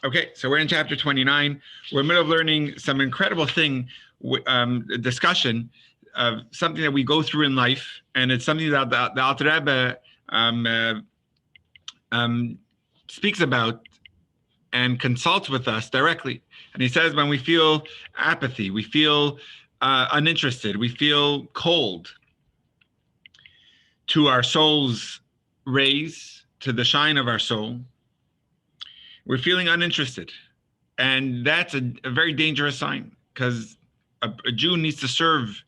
Okay, so we're in chapter 29. We're in the middle of learning some incredible discussion of something that we go through in life, and it's something that the Alter Rebbe speaks about and consults with us directly. And he says when we feel apathy, we feel uninterested, we feel cold to our soul's rays, to the shine of our soul, we're feeling uninterested. And that's a very dangerous sign, because a Jew needs to serve,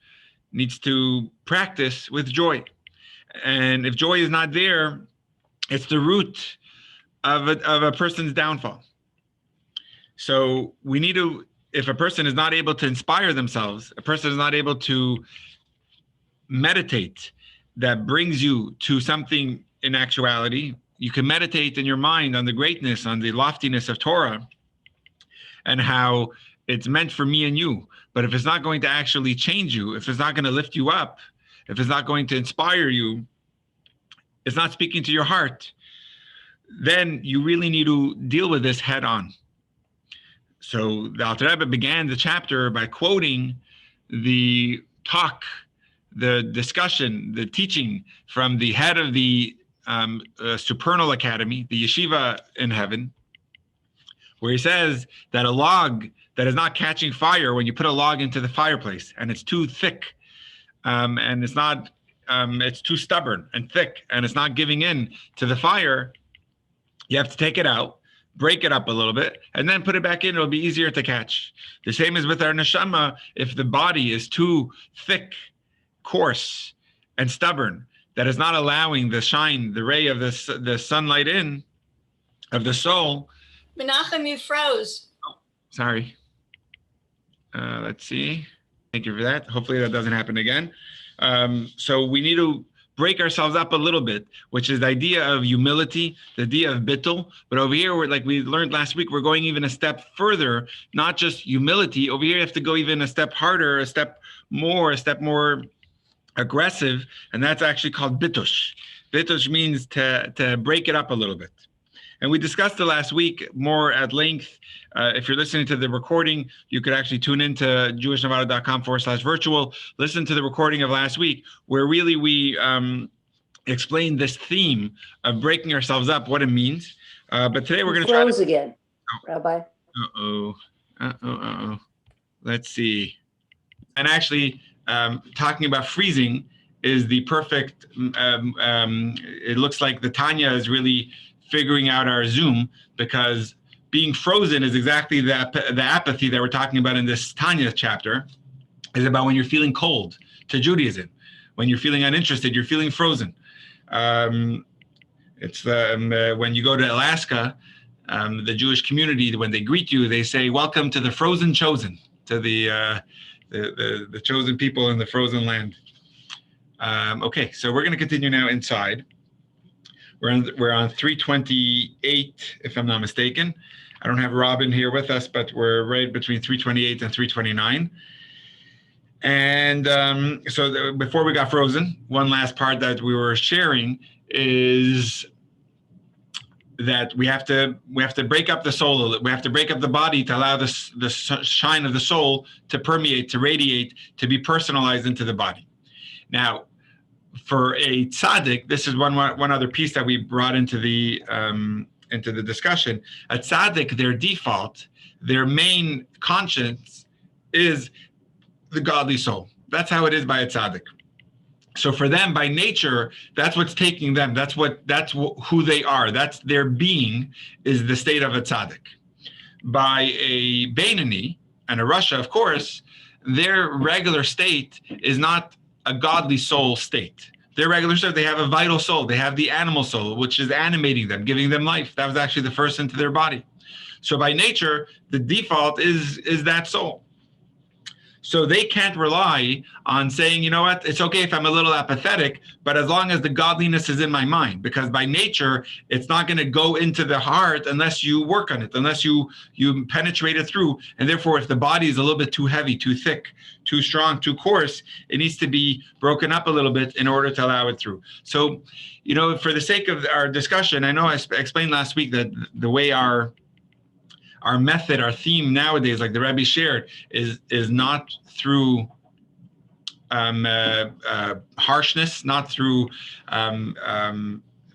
needs to practice with joy. And if joy is not there, it's the root of a person's downfall. So we need to, if a person is not able to inspire themselves, a person is not able to meditate that brings you to something in actuality. You can meditate in your mind on the greatness, on the loftiness of Torah, and how it's meant for me and you. But if it's not going to actually change you, if it's not going to lift you up, if it's not going to inspire you, it's not speaking to your heart, then you really need to deal with this head on. So the Alter Rebbe began the chapter by quoting the talk, the discussion, the teaching from the head of the Supernal Academy, the yeshiva in heaven, where he says that a log that is not catching fire, when you put a log into the fireplace and it's too thick, and it's not, it's too stubborn and thick, and it's not giving in to the fire, you have to take it out, break it up a little bit, and then put it back in. It'll be easier to catch. The same is with our neshama. If the body is too thick, coarse, and stubborn, that is not allowing the shine, the ray of the sunlight in, of the soul. Menachem, you froze. Oh, sorry. Let's see. Thank you for that. Hopefully that doesn't happen again. So we need to break ourselves up a little bit, which is the idea of humility, the idea of bittul. But over here, we're, like we learned last week, we're going even a step further, not just humility. Over here, you have to go even a step harder, a step more aggressive, and that's actually called bitush. Bitush means to break it up a little bit. And we discussed it last week more at length. If you're listening to the recording, you could actually tune into jewishnevada.com/virtual, listen to the recording of last week, where really we explained this theme of breaking ourselves up, what it means. But today we're going to try to... again, Rabbi. Let's see. And actually, talking about freezing is the perfect, it looks like the Tanya is really figuring out our Zoom, because being frozen is exactly the apathy that we're talking about in this Tanya chapter, is about when you're feeling cold to Judaism. When you're feeling uninterested, you're feeling frozen. It's when you go to Alaska, the Jewish community, when they greet you, they say, "Welcome to the frozen chosen," to the chosen people in the frozen land. Okay, so we're going to continue now inside. We're on 328, if I'm not mistaken. I don't have Robin here with us, but we're right between 328 and 329. And before we got frozen, one last part that we were sharing is that we have to break up the soul. We have to break up the body to allow the shine of the soul to permeate, to radiate, to be personalized into the body. Now, for a tzaddik, this is one other piece that we brought into the discussion. A tzaddik, their default, their main conscience is the godly soul. That's how it is by a tzaddik. So for them, by nature, that's what's taking them. That's who they are. That's their being, is the state of a tzaddik. By a Beinoni and a Rasha, of course, their regular state is not a godly soul state. Their regular state, they have a vital soul. They have the animal soul, which is animating them, giving them life. That was actually the first into their body. So by nature, the default is that soul. So they can't rely on saying, you know what, it's okay if I'm a little apathetic, but as long as the godliness is in my mind, because by nature, it's not going to go into the heart unless you work on it, unless you penetrate it through. And therefore, if the body is a little bit too heavy, too thick, too strong, too coarse, it needs to be broken up a little bit in order to allow it through. So, you know, for the sake of our discussion, I know I explained last week that the way our our method, our theme nowadays, like the Rebbe shared, is not through harshness, not through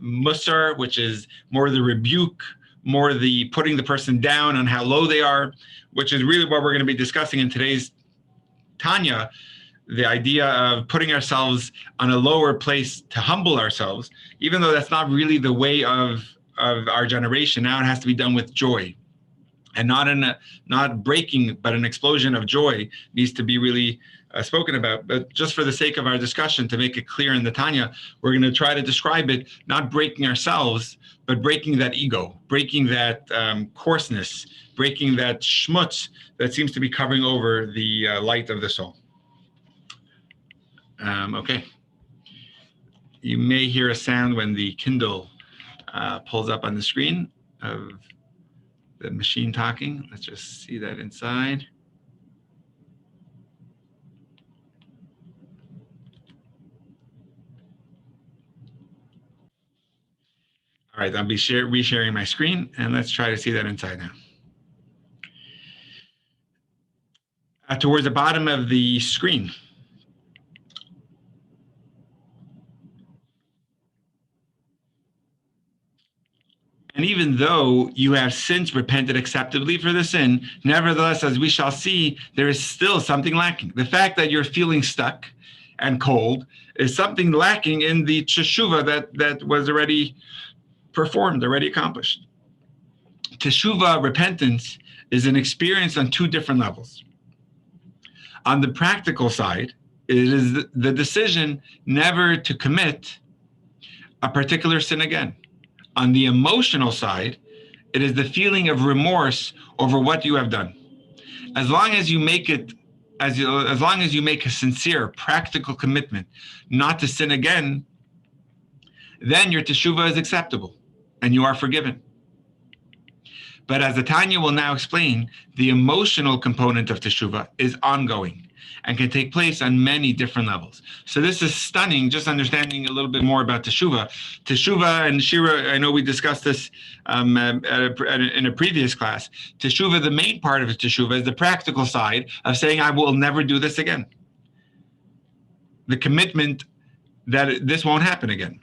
musar, which is more the rebuke, more the putting the person down on how low they are, which is really what we're going to be discussing in today's Tanya, the idea of putting ourselves on a lower place to humble ourselves, even though that's not really the way of our generation. Now it has to be done with joy, and not breaking, but an explosion of joy needs to be really spoken about. But just for the sake of our discussion, to make it clear in the Tanya, we're going to try to describe it not breaking ourselves, but breaking that ego, breaking that coarseness, breaking that schmutz that seems to be covering over the light of the soul. Okay. You may hear a sound when the Kindle pulls up on the screen of the machine talking. Let's just see that inside. All right, I'll be resharing my screen, and let's try to see that inside now. Towards the bottom of the screen. And even though you have since repented acceptably for the sin, nevertheless, as we shall see, there is still something lacking. The fact that you're feeling stuck and cold is something lacking in the teshuvah that was already performed, already accomplished. Teshuvah, repentance, is an experience on two different levels. On the practical side, it is the decision never to commit a particular sin again. On the emotional side, it is the feeling of remorse over what you have done. As long as you make it, as long as you make a sincere, practical commitment not to sin again, then your teshuvah is acceptable and you are forgiven. But as the Tanya will now explain, the emotional component of teshuvah is ongoing and can take place on many different levels. So this is stunning, just understanding a little bit more about teshuvah. Teshuvah, and Shira, I know we discussed this in a previous class. Teshuvah, the main part of teshuvah is the practical side of saying, I will never do this again. The commitment that this won't happen again.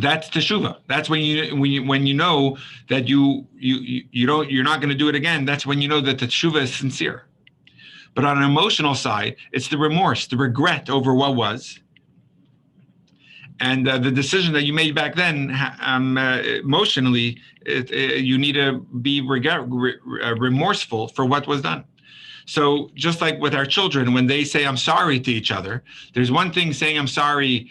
That's teshuvah. That's when you know that you're not going to do it again. That's when you know that the teshuvah is sincere. But on an emotional side, it's the remorse, the regret over what was, and the decision that you made back then. Emotionally, you need to be remorseful for what was done. So just like with our children, when they say I'm sorry to each other, there's one thing saying I'm sorry,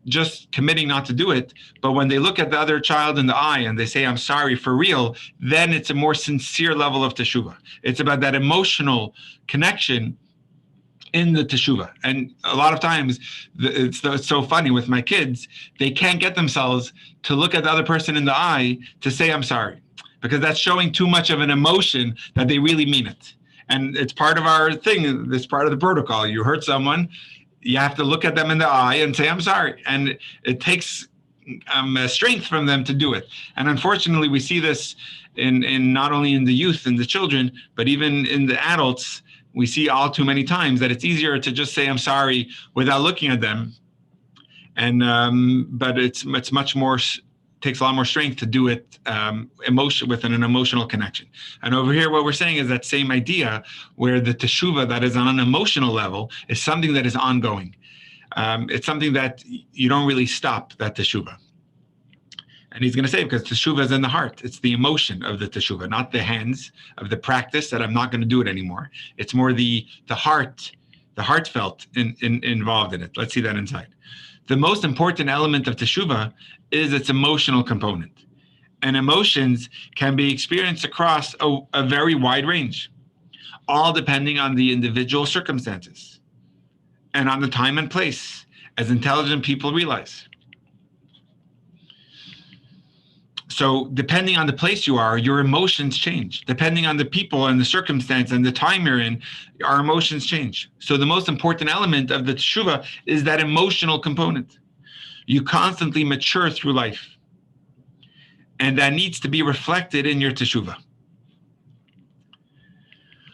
just committing not to do it, but when they look at the other child in the eye and they say I'm sorry for real, then it's a more sincere level of teshuvah. It's about that emotional connection in the teshuvah. And a lot of times, it's so funny with my kids, they can't get themselves to look at the other person in the eye to say I'm sorry, because that's showing too much of an emotion that they really mean it. And it's part of our thing, this part of the protocol. You hurt someone, you have to look at them in the eye and say, I'm sorry. And it takes strength from them to do it. And unfortunately, we see this in not only in the youth and the children, but even in the adults. We see all too many times that it's easier to just say, I'm sorry without looking at them. And but it's much more, takes a lot more strength to do it within an emotional connection. And over here, what we're saying is that same idea where the teshuvah that is on an emotional level is something that is ongoing. It's something that you don't really stop, that teshuvah. And he's going to say, because teshuvah is in the heart. It's the emotion of the teshuvah, not the hands of the practice that I'm not going to do it anymore. It's more the heart, the heartfelt involved in it. Let's see that inside. The most important element of teshuvah is its emotional component. And emotions can be experienced across a very wide range, all depending on the individual circumstances and on the time and place, as intelligent people realize. So depending on the place you are, your emotions change. Depending on the people and the circumstance and the time you're in, our emotions change. So the most important element of the teshuvah is that emotional component. You constantly mature through life. And that needs to be reflected in your teshuvah.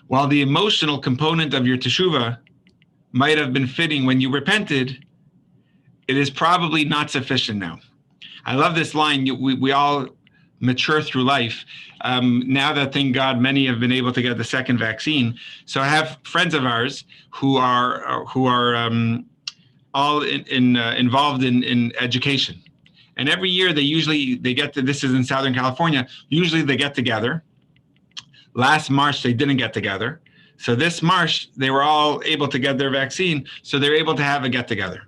While the emotional component of your teshuvah might have been fitting when you repented, it is probably not sufficient now. I love this line. We all mature through life. Now that, thank God, many have been able to get the second vaccine. So I have friends of ours who are all involved in education. And every year they get to, this is in Southern California, usually they get together. Last March, they didn't get together. So this March, they were all able to get their vaccine. So they're able to have a get together.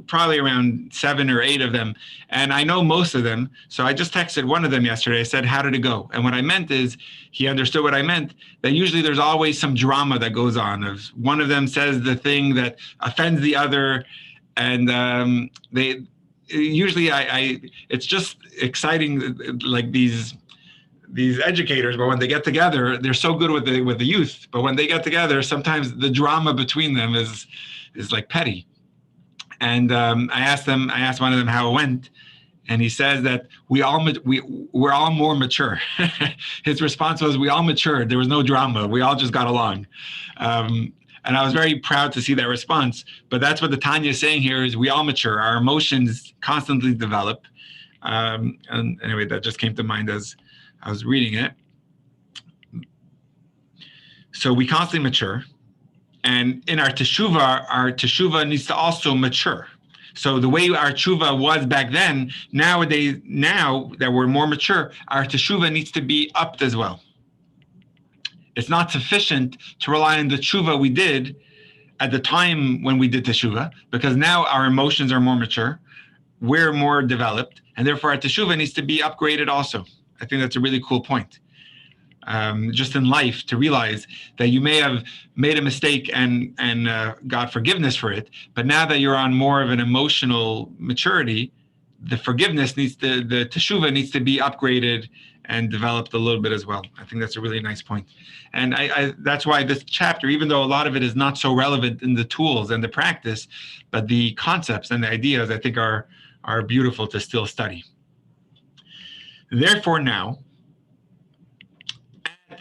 Probably around 7 or 8 of them. And I know most of them. So I just texted one of them yesterday. I said, how did it go? And what I meant is, he understood what I meant, that usually there's always some drama that goes on. Of one of them says the thing that offends the other. And they usually, it's just exciting, like these educators, but when they get together, they're so good with the youth. But when they get together, sometimes the drama between them is like petty. And I asked one of them how it went, and he says that we're all more mature. His response was, we all matured. There was no drama. We all just got along. And I was very proud to see that response. But that's what the Tanya is saying here, is we all mature. Our emotions constantly develop. And anyway, that just came to mind as I was reading it. So we constantly mature. And in our teshuvah needs to also mature. So the way our teshuvah was back then, now that we're more mature, our teshuvah needs to be upped as well. It's not sufficient to rely on the teshuvah we did at the time when we did teshuvah, because now our emotions are more mature, we're more developed, and therefore our teshuvah needs to be upgraded also. I think that's a really cool point. Just in life, to realize that you may have made a mistake and got forgiveness for it, but now that you're on more of an emotional maturity, the teshuvah needs to be upgraded and developed a little bit as well. I think that's a really nice point. And that's why this chapter, even though a lot of it is not so relevant in the tools and the practice, but the concepts and the ideas, I think are beautiful to still study. Therefore now,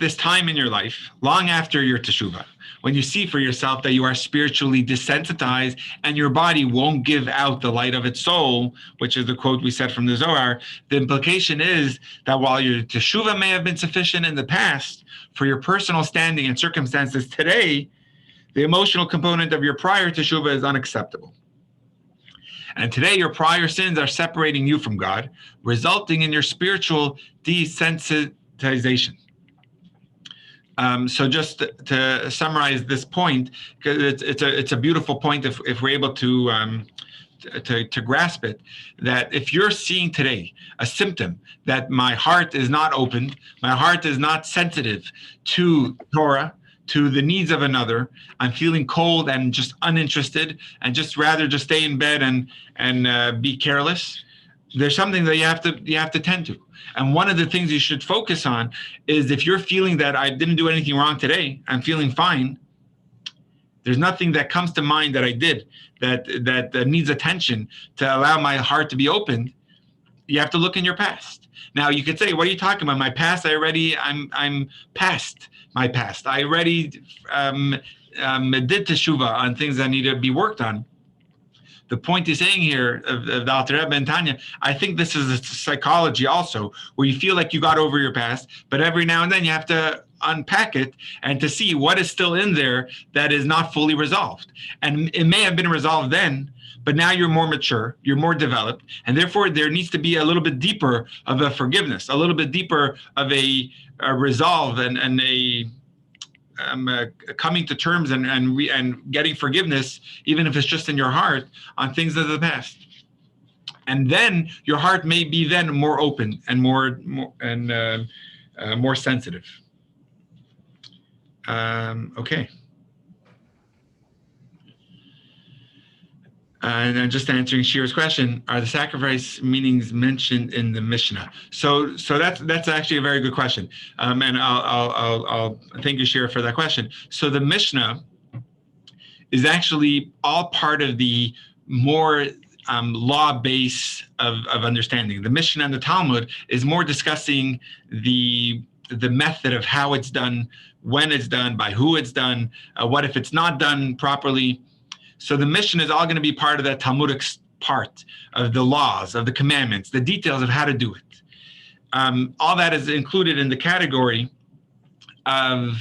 this time in your life, long after your teshuvah, when you see for yourself that you are spiritually desensitized and your body won't give out the light of its soul, which is the quote we said from the Zohar, the implication is that while your teshuvah may have been sufficient in the past, for your personal standing and circumstances today, the emotional component of your prior teshuvah is unacceptable. And today your prior sins are separating you from God, resulting in your spiritual desensitization. So just to summarize this point, because it's a beautiful point if we're able to grasp it, that if you're seeing today a symptom that my heart is not opened, my heart is not sensitive to Torah, to the needs of another, I'm feeling cold and just uninterested and just rather just stay in bed and be careless, there's something that you have to tend to. And one of the things you should focus on is, if you're feeling that I didn't do anything wrong today, I'm feeling fine, there's nothing that comes to mind that I did that needs attention to allow my heart to be opened, you have to look in your past. Now you could say, what are you talking about? My past, I'm past my past. I already did teshuvah on things that need to be worked on. The point he's saying here of the Alter Rebbe and Tanya, I think this is a psychology also, where you feel like you got over your past, but every now and then you have to unpack it and to see what is still in there that is not fully resolved. And it may have been resolved then, but now you're more mature, you're more developed, and therefore there needs to be a little bit deeper of a forgiveness, a little bit deeper of a resolve and a coming to terms and getting forgiveness, even if it's just in your heart, on things of the past. And then your heart may be then more open and more sensitive. Okay. And then just answering Shira's question, are the sacrifice meanings mentioned in the Mishnah? So that's actually a very good question. And I'll thank you, Shira, for that question. So the Mishnah is actually all part of the more law base of understanding. The Mishnah and the Talmud is more discussing the method of how it's done, when it's done, by who it's done, what if it's not done properly. So the Mishnah is all going to be part of that Talmudic part of the laws, of the commandments, the details of how to do it. All that is included in the category of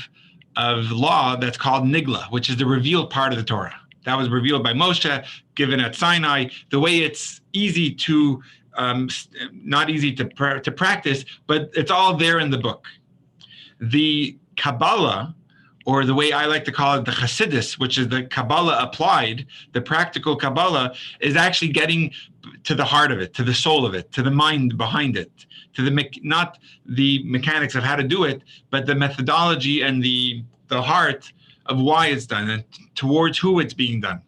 law that's called Nigla, which is the revealed part of the Torah. That was revealed by Moshe, given at Sinai. The way it's easy to, not easy to practice, but it's all there in the book. The Kabbalah, or the way I like to call it, the Chassidus, which is the Kabbalah applied, the practical Kabbalah, is actually getting to the heart of it, to the soul of it, to the mind behind it, to not the mechanics of how to do it, but the methodology and the heart of why it's done and towards who it's being done.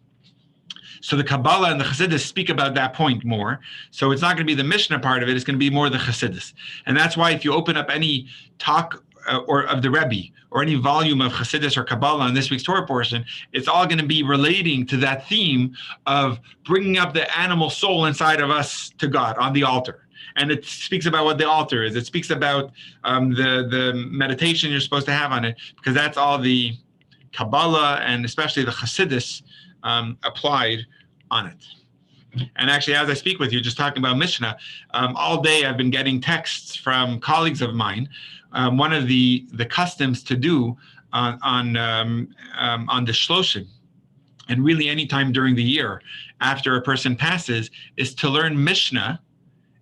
So the Kabbalah and the Chassidus speak about that point more. So it's not going to be the Mishnah part of it, it's going to be more the Chassidus. And that's why if you open up any talk or of the Rebbe, or any volume of Chassidus or Kabbalah in this week's Torah portion, it's all going to be relating to that theme of bringing up the animal soul inside of us to God on the altar. And it speaks about what the altar is. It speaks about the meditation you're supposed to have on it, because that's all the Kabbalah and especially the Chassidus applied on it. And actually, as I speak with you, just talking about Mishnah, all day I've been getting texts from colleagues of mine. One of the customs to do on the Shloshim, and really any time during the year after a person passes, is to learn Mishnah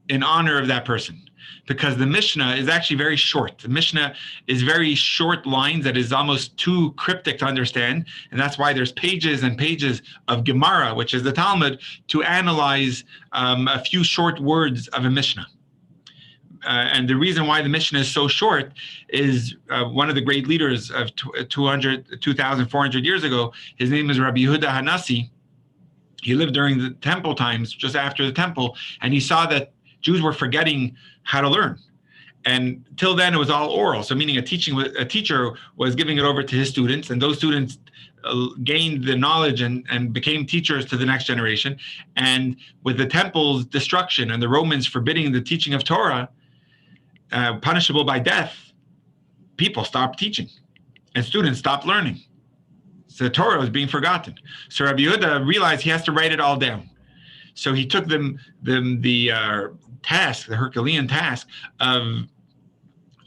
in honor of that person. Because the Mishnah is actually very short. The Mishnah is very short lines that is almost too cryptic to understand. And that's why there's pages and pages of Gemara, which is the Talmud, to analyze a few short words of a Mishnah. And the reason why the Mishnah is so short is one of the great leaders of 2,400 years ago. His name is Rabbi Yehuda Hanassi. He lived during the temple times, just after the temple, and he saw that Jews were forgetting how to learn. And till then, it was all oral. So meaning a teacher was giving it over to his students, and those students gained the knowledge and became teachers to the next generation. And with the temple's destruction and the Romans forbidding the teaching of Torah, punishable by death, people stopped teaching and students stopped learning. So the Torah was being forgotten. So Rabbi Yehuda realized he has to write it all down. So he took the task, the Herculean task of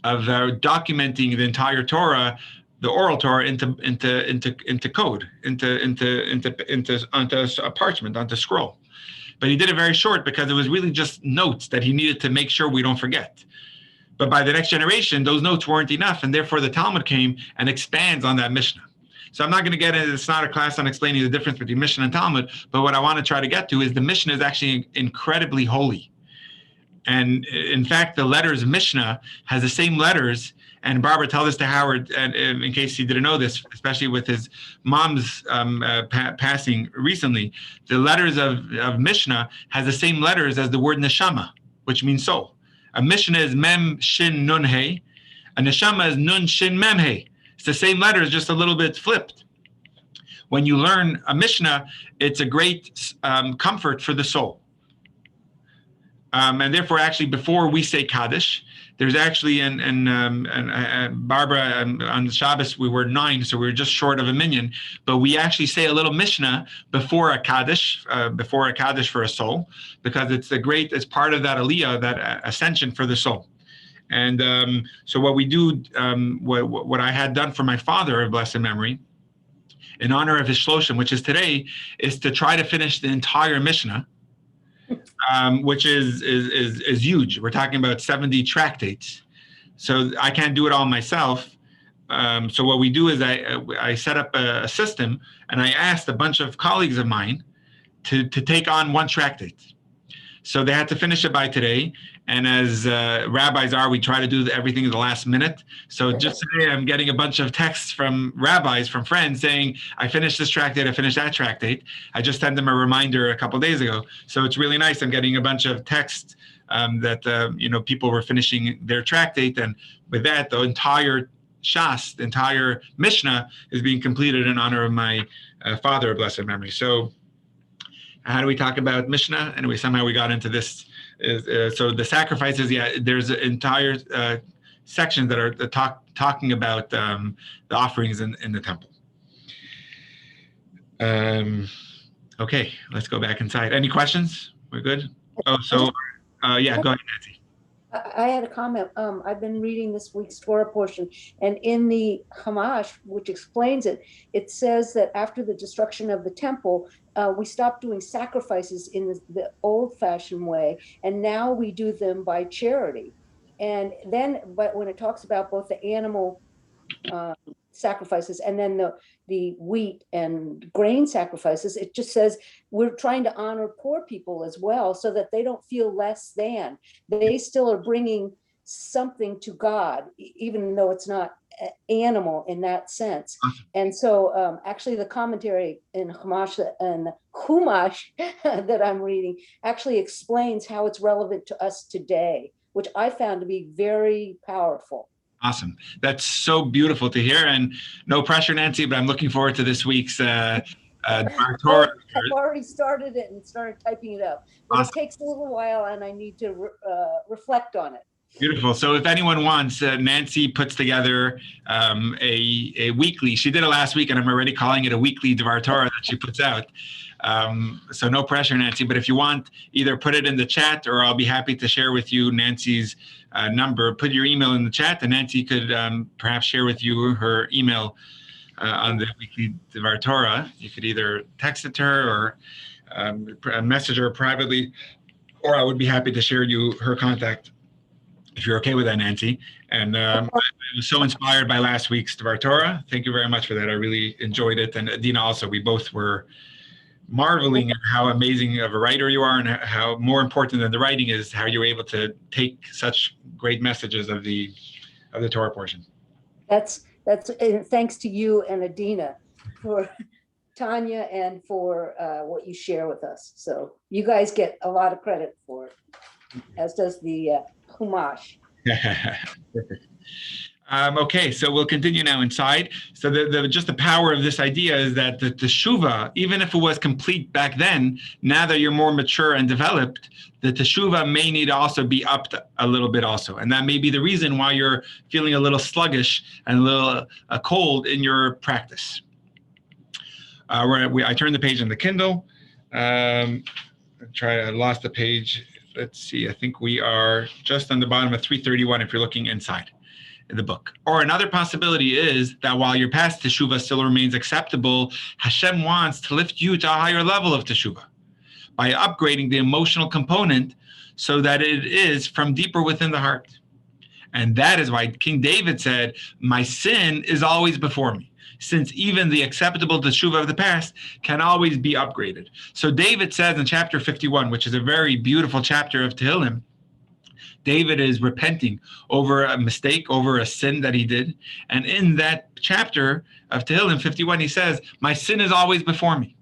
documenting the entire Torah, the oral Torah, into code, onto a parchment, onto scroll. But he did it very short because it was really just notes that he needed to make sure we don't forget. But by the next generation, those notes weren't enough, and therefore the Talmud came and expands on that Mishnah. So I'm not going to get into, it's not a class on explaining the difference between Mishnah and Talmud, but what I want to try to get to is the Mishnah is actually incredibly holy. And in fact, the letters Mishnah has the same letters, and Barbara, tell this to Howard, and in case he didn't know this, especially with his mom's passing recently, the letters of Mishnah has the same letters as the word neshama, which means soul. A Mishnah is mem shin nun hey, a neshama is nun shin mem hey. It's the same letters, just a little bit flipped. When you learn a Mishnah, it's a great comfort for the soul. And therefore, actually, before we say Kaddish, there's actually, and Barbara, on the Shabbos, we were 9, so we were just short of a minyan, but we actually say a little Mishnah before a Kaddish for a soul, because it's part of that aliyah, that ascension for the soul. And so what we do, what I had done for my father of blessed memory, in honor of his Shloshim, which is today, is to try to finish the entire Mishnah, which is huge. We're talking about 70 tractates. So I can't do it all myself. So what we do is I set up a system, and I asked a bunch of colleagues of mine to take on one tractate. So they had to finish it by today. And as rabbis are, we try to do everything at the last minute. So just today, I'm getting a bunch of texts from rabbis, from friends saying, I finished this tractate, I finished that tractate. I just sent them a reminder a couple of days ago. So it's really nice. I'm getting a bunch of texts that, people were finishing their tractate. And with that, the entire Shas, the entire Mishnah is being completed in honor of my father of blessed memory. So How do we talk about Mishnah? Anyway, somehow we got into this. So the sacrifices, there's entire sections that are talking about the offerings in the temple. Okay, let's go back inside. Any questions? We're good? Oh, so yeah, go ahead, Nancy. I had a comment. I've been reading this week's Torah portion, and in the Hamash, which explains it, it says that after the destruction of the temple, we stopped doing sacrifices in the old-fashioned way, and now we do them by charity. And then, but when it talks about both the animal sacrifices and then the wheat and grain sacrifices, it just says we're trying to honor poor people as well, so that they don't feel less than. They still are bringing something to God, even though it's not animal in that sense. And so actually the commentary in Chumash that I'm reading actually explains how it's relevant to us today, which I found to be very powerful. Awesome. That's so beautiful to hear. And no pressure, Nancy, but I'm looking forward to this week's Torah. I've already started it and started typing it up, but awesome. It takes a little while and I need to reflect on it. Beautiful. So if anyone wants, Nancy puts together a weekly. She did it last week, and I'm already calling it a weekly Dvar Torah that she puts out. So no pressure, Nancy. But if you want, either put it in the chat, or I'll be happy to share with you Nancy's number. Put your email in the chat, and Nancy could perhaps share with you her email on the weekly Dvar Torah. You could either text it to her or message her privately, or I would be happy to share you her contact, if you're okay with that, Nancy. And I was so inspired by last week's Dvar Torah. Thank you very much for that. I really enjoyed it. And Dina also, we both were marveling at how amazing of a writer you are, and how more important than the writing is how you're able to take such great messages of the Torah portion. That's thanks to you and Adina for Tanya and for what you share with us. So you guys get a lot of credit for it, as does the Chumash. Perfect. Okay, so we'll continue now inside. So just the power of this idea is that the teshuvah, even if it was complete back then, now that you're more mature and developed, the teshuvah may need to also be upped a little bit also. And that may be the reason why you're feeling a little sluggish and a little cold in your practice. I turned the page in the Kindle. I lost the page. Let's see, I think we are just on the bottom of 331 if you're looking inside the book. Or another possibility is that while your past teshuvah still remains acceptable, Hashem wants to lift you to a higher level of teshuvah by upgrading the emotional component so that it is from deeper within the heart. And that is why King David said, my sin is always before me, since even the acceptable teshuvah of the past can always be upgraded. So David says in chapter 51, which is a very beautiful chapter of Tehillim, David is repenting over a mistake, over a sin that he did. And in that chapter of Tehillim 51, he says, my sin is always before me,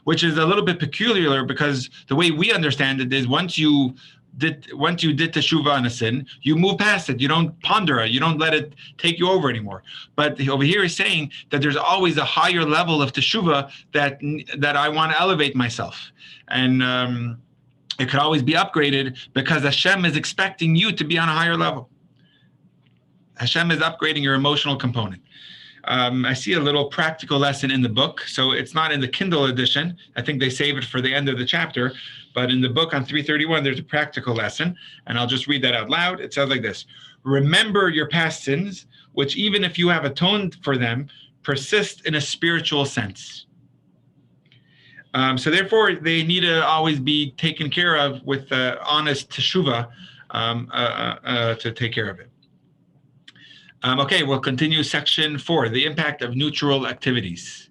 which is a little bit peculiar because the way we understand it is once you did teshuvah on a sin, you move past it. You don't ponder it. You don't let it take you over anymore. But over here he's saying that there's always a higher level of teshuvah that I want to elevate myself. And it could always be upgraded because Hashem is expecting you to be on a higher level. Hashem is upgrading your emotional component. I see a little practical lesson in the book. So it's not in the Kindle edition. I think they save it for the end of the chapter. But in the book on 331, there's a practical lesson. And I'll just read that out loud. It says like this. Remember your past sins, which even if you have atoned for them, persist in a spiritual sense. So therefore, they need to always be taken care of with honest teshuvah to take care of it. Okay, we'll continue section 4, the impact of neutral activities.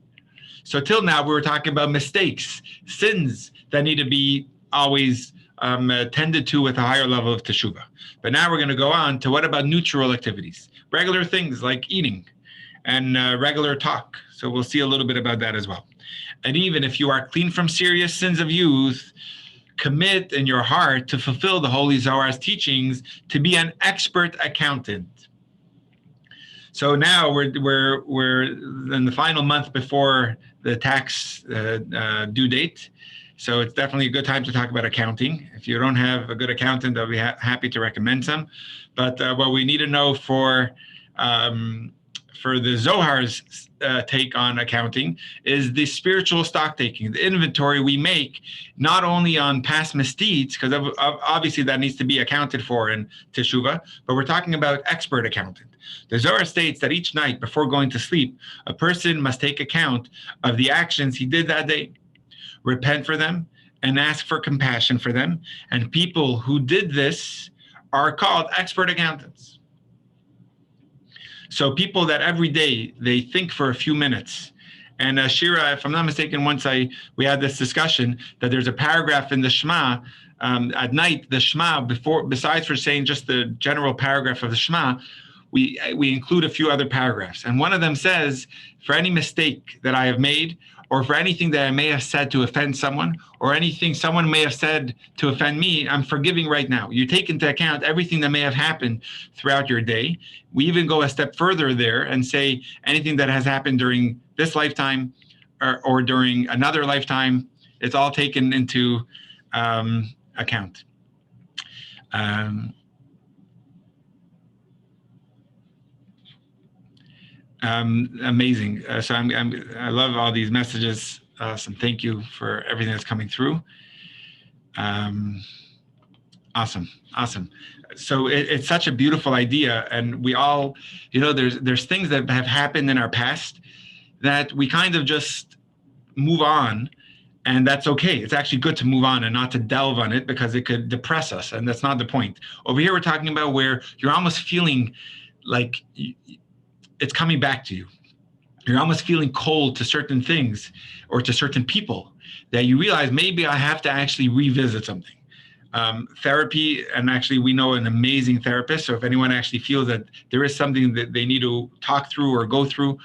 So till now, we were talking about mistakes, sins that need to be always tended to with a higher level of teshuvah. But now we're going to go on to what about neutral activities? Regular things like eating and regular talk. So we'll see a little bit about that as well. And even if you are clean from serious sins of youth, commit in your heart to fulfill the Holy Zohar's teachings to be an expert accountant. So now we're in the final month before the tax due date. So it's definitely a good time to talk about accounting. If you don't have a good accountant, I'll be happy to recommend some. But what we need to know for the Zohar's take on accounting is the spiritual stock taking, the inventory we make, not only on past misdeeds, because obviously that needs to be accounted for in Teshuvah, but we're talking about expert accountant. The Zohar states that each night before going to sleep, a person must take account of the actions he did that day, repent for them, and ask for compassion for them. And people who did this are called expert accountants. So people that every day they think for a few minutes. And Shira, if I'm not mistaken, once we had this discussion that there's a paragraph in the Shema at night. The Shema, besides for saying just the general paragraph of the Shema, we include a few other paragraphs. And one of them says, for any mistake that I have made, or for anything that I may have said to offend someone, or anything someone may have said to offend me, I'm forgiving right now. You take into account everything that may have happened throughout your day. We even go a step further there and say anything that has happened during this lifetime or during another lifetime, it's all taken into account. Amazing. So I love all these messages. Some thank you for everything that's coming through. Awesome. So it's such a beautiful idea, and we all, there's things that have happened in our past that we kind of just move on, and that's okay. It's actually good to move on and not to delve on it because it could depress us, and that's not the point. Over here, we're talking about where you're almost feeling like it's coming back to you. You're almost feeling cold to certain things or to certain people that you realize maybe I have to actually revisit something. Therapy, and actually we know an amazing therapist. So if anyone actually feels that there is something that they need to talk through or go through,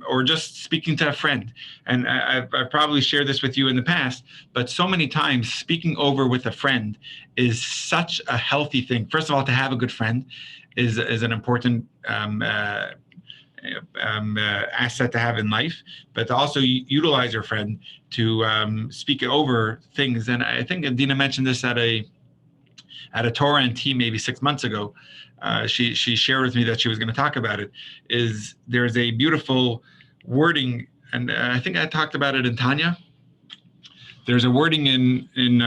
or just speaking to a friend. And I've probably shared this with you in the past, but so many times speaking over with a friend is such a healthy thing. First of all, to have a good friend is an important asset to have in life, but to also utilize your friend to speak over things. And I think Dina mentioned this at a Torah and Tea maybe 6 months ago. She shared with me that she was going to talk about it. Is there's a beautiful wording, and I think I talked about it in Tanya. There's a wording in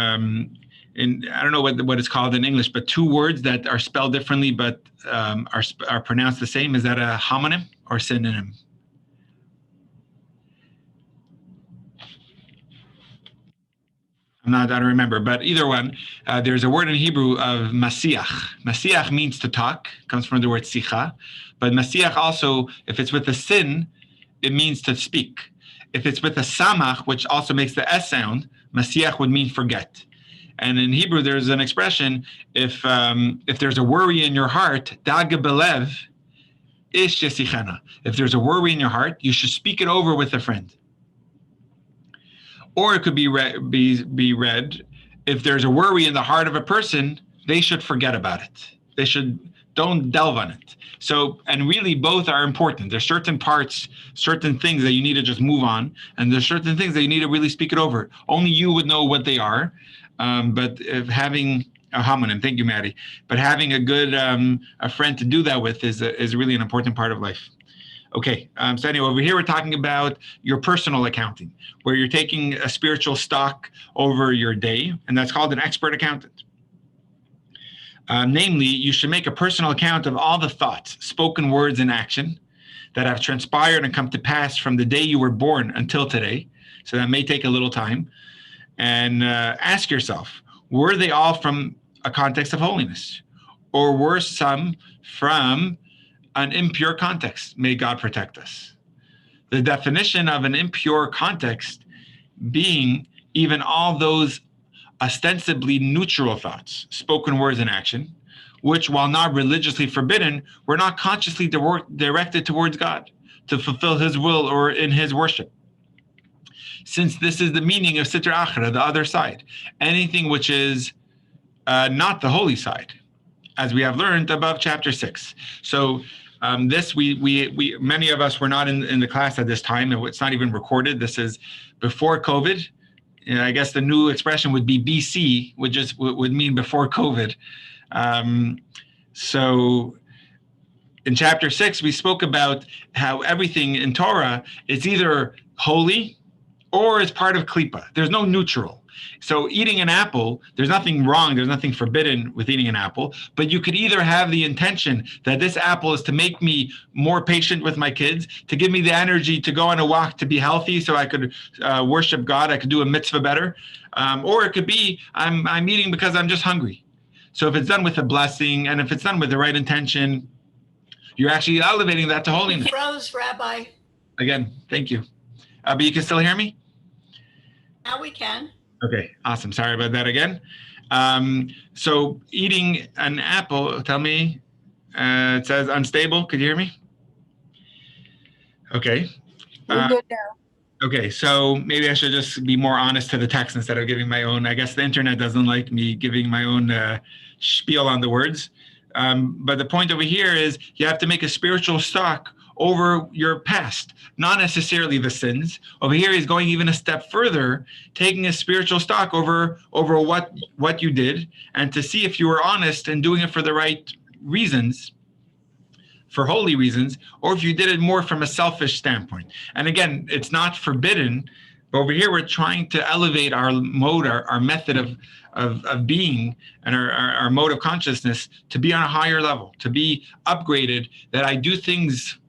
I don't know what it's called in English, but two words that are spelled differently but are pronounced the same. Is that a homonym or synonym? I don't remember, but either one. There's a word in Hebrew of Masiach. Masiach means to talk, comes from the word sicha. But Masiach also, if it's with a sin, it means to speak. If it's with a samach, which also makes the S sound, Masiach would mean forget. And in Hebrew, there's an expression, if there's a worry in your heart, daga belev ish yesichana. If there's a worry in your heart, you should speak it over with a friend. Or it could be read, if there's a worry in the heart of a person, they should forget about it. Don't delve on it. So, and really both are important. There's certain parts, certain things that you need to just move on, and there's certain things that you need to really speak it over. Only you would know what they are. But if having a homonym, thank you, Maddie, but having a good a friend to do that with is really an important part of life. Okay, so anyway, over here we're talking about your personal accounting, where you're taking a spiritual stock over your day, and that's called an expert accountant. Namely, you should make a personal account of all the thoughts, spoken words, and action that have transpired and come to pass from the day you were born until today. So that may take a little time. And ask yourself, were they all from a context of holiness? Or were some from an impure context? May God protect us. The definition of an impure context being even all those ostensibly neutral thoughts, spoken words, and action, which, while not religiously forbidden, were not consciously directed towards God to fulfill his will or in his worship. Since this is the meaning of Sitra Achra, the other side, anything which is not the holy side, as we have learned above chapter 6. So this we many of us were not in the class at this time, and it's not even recorded. This is before COVID. I guess the new expression would be BC, would mean before COVID. So in chapter 6, we spoke about how everything in Torah is either holy or is part of klipa. There's no neutral. So eating an apple, there's nothing wrong, there's nothing forbidden with eating an apple, but you could either have the intention that this apple is to make me more patient with my kids, to give me the energy to go on a walk, to be healthy so I could worship God, I could do a mitzvah better, or it could be I'm eating because I'm just hungry. So if it's done with a blessing and if it's done with the right intention, you're actually elevating that to holiness. Froze, Rabbi. Again, thank you. But you can still hear me? Now we can. Okay, awesome. Sorry about that again. So eating an apple, tell me, it says unstable. Could you hear me? Okay. We're good now. Okay, so maybe I should just be more honest to the text instead of giving my own. I guess the internet doesn't like me giving my own spiel on the words. But the point over here is you have to make a spiritual stock over your past, not necessarily the sins. Over here, he's going even a step further, taking a spiritual stock over what you did, and to see if you were honest and doing it for the right reasons, for holy reasons, or if you did it more from a selfish standpoint. And again, it's not forbidden, but over here, we're trying to elevate our mode, our method of being and our mode of consciousness to be on a higher level, to be upgraded, that I do things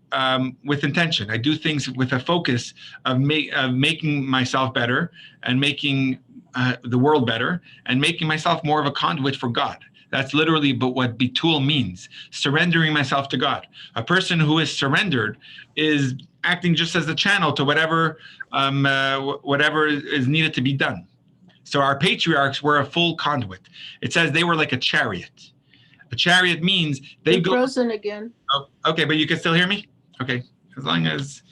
with intention. I do things with a focus of making myself better and making the world better and making myself more of a conduit for God. That's literally what bitul means, surrendering myself to God. A person who is surrendered is acting just as the channel to whatever is needed to be done. So our patriarchs were a full conduit. It says they were like a chariot. A chariot means they go. Frozen again. Oh, okay, but you can still hear me? Okay, as long as.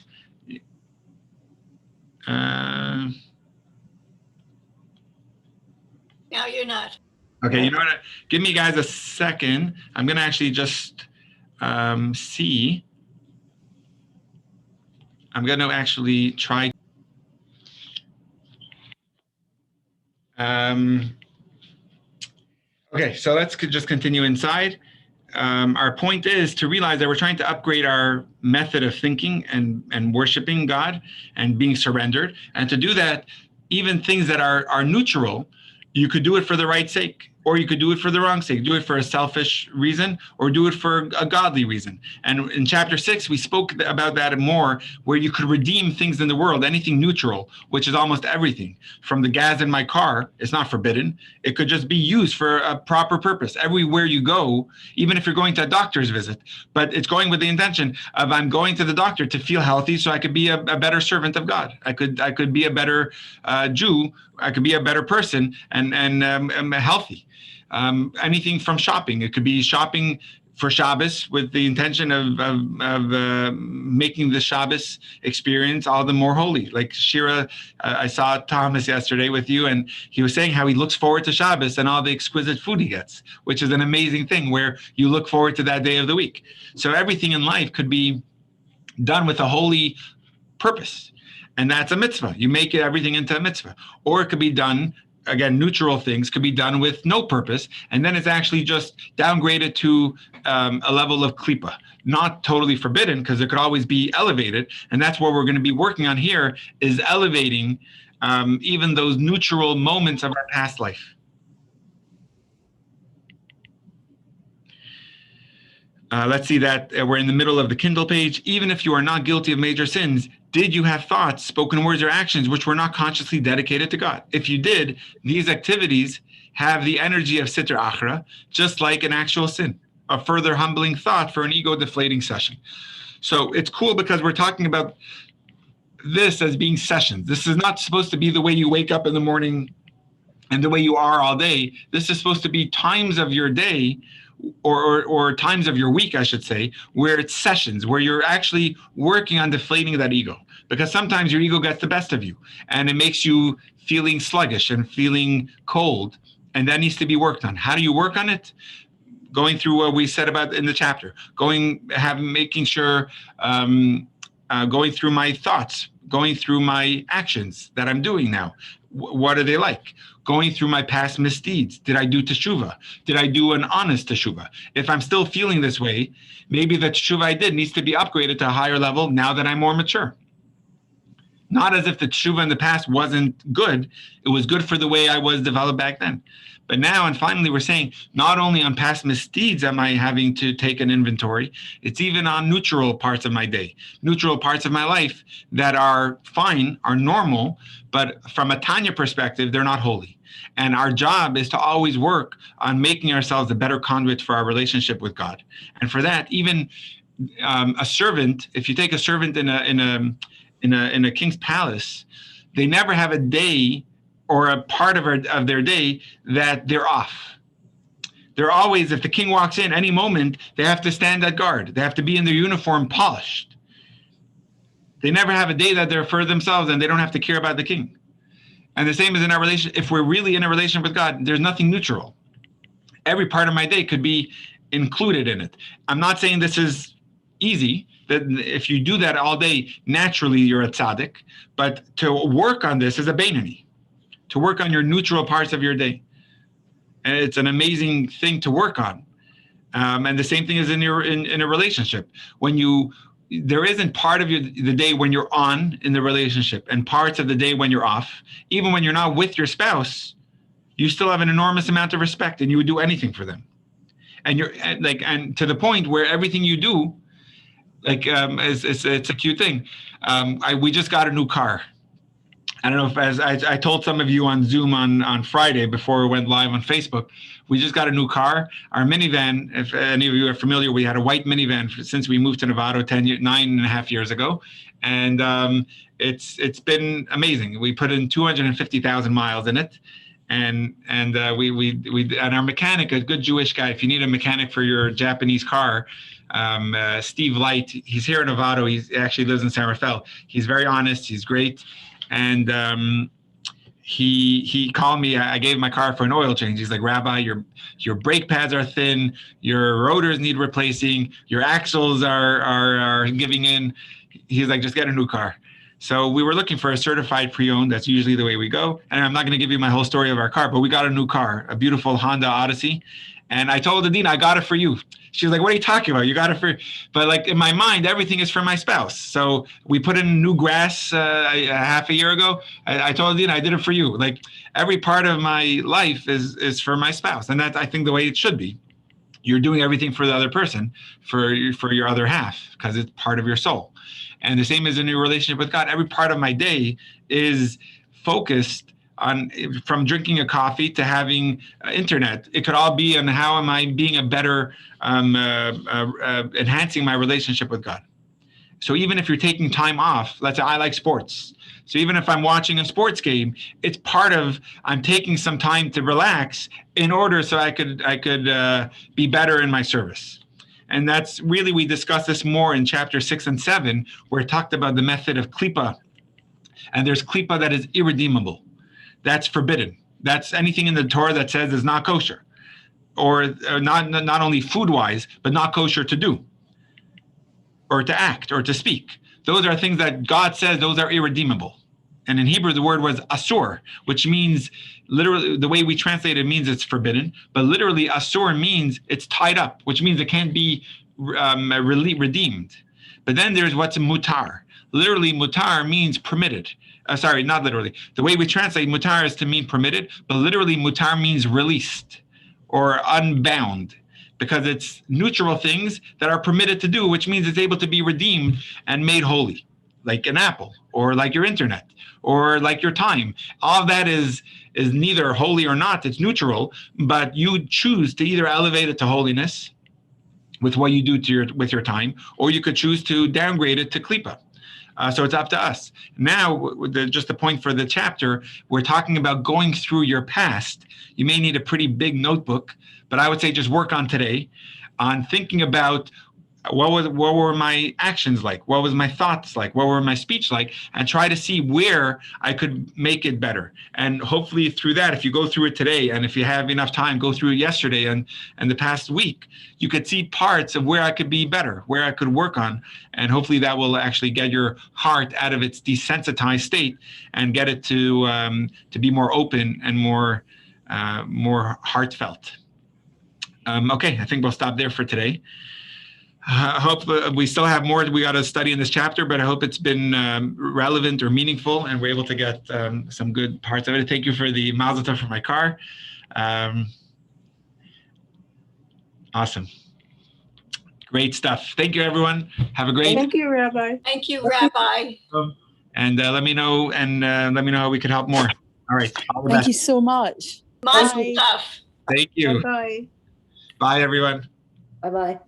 Now you're not. Okay, you know what? Give me guys a second. I'm gonna actually just see. I'm gonna actually try. Okay, so let's just continue inside. Our point is to realize that we're trying to upgrade our method of thinking and worshiping God and being surrendered. And to do that, even things that are neutral, you could do it for the right sake, or you could do it for the wrong sake, do it for a selfish reason, or do it for a godly reason. And in chapter 6, we spoke about that more, where you could redeem things in the world, anything neutral, which is almost everything. From the gas in my car, it's not forbidden. It could just be used for a proper purpose. Everywhere you go, even if you're going to a doctor's visit, but it's going with the intention of I'm going to the doctor to feel healthy so I could be a better servant of God. I could be a better Jew. I could be a better person and healthy. Anything from shopping. It could be shopping for Shabbos with the intention of making the Shabbos experience all the more holy. Like Shira, I saw Thomas yesterday with you, and he was saying how he looks forward to Shabbos and all the exquisite food he gets, which is an amazing thing where you look forward to that day of the week. So everything in life could be done with a holy purpose. And that's a mitzvah. You make everything into a mitzvah. Or it could be done, again, neutral things could be done with no purpose. And then it's actually just downgraded to a level of klipa. Not totally forbidden, because it could always be elevated. And that's what we're going to be working on here, is elevating even those neutral moments of our past life. Let's see that we're in the middle of the Kindle page. Even if you are not guilty of major sins, did you have thoughts, spoken words, or actions which were not consciously dedicated to God? If you did, these activities have the energy of Sitra Achra, just like an actual sin, a further humbling thought for an ego-deflating session. So it's cool because we're talking about this as being sessions. This is not supposed to be the way you wake up in the morning and the way you are all day. This is supposed to be times of your day or times of your week, I should say, where it's sessions, where you're actually working on deflating that ego. Because sometimes your ego gets the best of you and it makes you feeling sluggish and feeling cold. And that needs to be worked on. How do you work on it? Going through what we said about in the chapter, making sure, going through my thoughts, going through my actions that I'm doing now. What are they like? Going through my past misdeeds. Did I do teshuvah? Did I do an honest teshuvah? If I'm still feeling this way, maybe the teshuvah I did needs to be upgraded to a higher level now that I'm more mature. Not as if the teshuvah in the past wasn't good. It was good for the way I was developed back then. But now, and finally, we're saying not only on past misdeeds am I having to take an inventory, it's even on neutral parts of my day, neutral parts of my life that are fine, are normal, but from a Tanya perspective, they're not holy. And our job is to always work on making ourselves a better conduit for our relationship with God. And for that, even a servant, if you take a servant in a king's palace, they never have a day or a part of their day that they're off. They're always, if the king walks in any moment, they have to stand at guard. They have to be in their uniform polished. They never have a day that they're for themselves and they don't have to care about the king. And the same as in our relationship. If we're really in a relationship with God, there's nothing neutral. Every part of my day could be included in it. I'm not saying this is easy, that if you do that all day, naturally you're a tzaddik, but to work on this is a beinoni. To work on your neutral parts of your day. And it's an amazing thing to work on. And the same thing is in a relationship. There isn't part of the day when you're on in the relationship and parts of the day when you're off. Even when you're not with your spouse, you still have an enormous amount of respect and you would do anything for them. And and to the point where everything you do, it's a cute thing. We just got a new car. I don't know if, as I told some of you on Zoom on Friday before we went live on Facebook, we just got a new car. Our minivan, if any of you are familiar, we had a white minivan since we moved to Nevada 9.5 years ago. And it's been amazing. We put in 250,000 miles in it. And our mechanic, a good Jewish guy, if you need a mechanic for your Japanese car, Steve Light, he's here in Nevada. He actually lives in San Rafael. He's very honest. He's great. And he called me. I gave my car for an oil change. He's like, Rabbi, your brake pads are thin. Your rotors need replacing. Your axles are giving in. He's like, just get a new car. So we were looking for a certified pre-owned. That's usually the way we go. And I'm not going to give you my whole story of our car, but we got a new car, a beautiful Honda Odyssey. And I told Adina, I got it for you. She was like, what are you talking about? You got it for, but like in my mind, everything is for my spouse. So we put in new grass half a year ago. I told Adina, I did it for you. Like every part of my life is for my spouse. And that's, I think, the way it should be. You're doing everything for the other person, for your other half, because it's part of your soul. And the same as in your relationship with God. Every part of my day is focused on, from drinking a coffee to having internet. It could all be on how am I being a better, enhancing my relationship with God. So even if you're taking time off, let's say I like sports. So even if I'm watching a sports game, it's part of, I'm taking some time to relax in order so I could be better in my service. And that's really, we discussed this more in chapter 6 and 7, where it talked about the method of klipa. And there's klipa that is irredeemable. That's forbidden. That's anything in the Torah that says is not kosher, or not only food-wise, but not kosher to do, or to act, or to speak. Those are things that God says those are irredeemable. And in Hebrew, the word was asur, which means literally, the way we translate it means it's forbidden, but literally asur means it's tied up, which means it can't be redeemed. But then there's what's mutar. Literally, mutar means permitted. Sorry, not literally. The way we translate mutar is to mean permitted, but literally mutar means released or unbound, because it's neutral things that are permitted to do, which means it's able to be redeemed and made holy, like an apple, or like your internet, or like your time. All of that is neither holy or not, it's neutral, but you choose to either elevate it to holiness with what you do with your time, or you could choose to downgrade it to klipa. So it's up to us. Now, just the point for the chapter, we're talking about going through your past. You may need a pretty big notebook, but I would say just work on today, on thinking about What were my actions like? What was my thoughts like? What were my speech like? And try to see where I could make it better. And hopefully through that, if you go through it today, and if you have enough time, go through it yesterday and the past week, you could see parts of where I could be better, where I could work on. And hopefully that will actually get your heart out of its desensitized state and get it to be more open and more heartfelt. Okay, I think we'll stop there for today. I hope we still have more we got to study in this chapter, but I hope it's been relevant or meaningful and we're able to get some good parts of it. Thank you for the mazel tov for my car. Awesome. Great stuff. Thank you, everyone. Have a great. Thank you, Rabbi. Thank you, Rabbi. And let me know how we can help more. All right. All the Thank best. you so much. Mazel Bye. tov. Thank you. Bye. Bye, everyone. Bye-bye.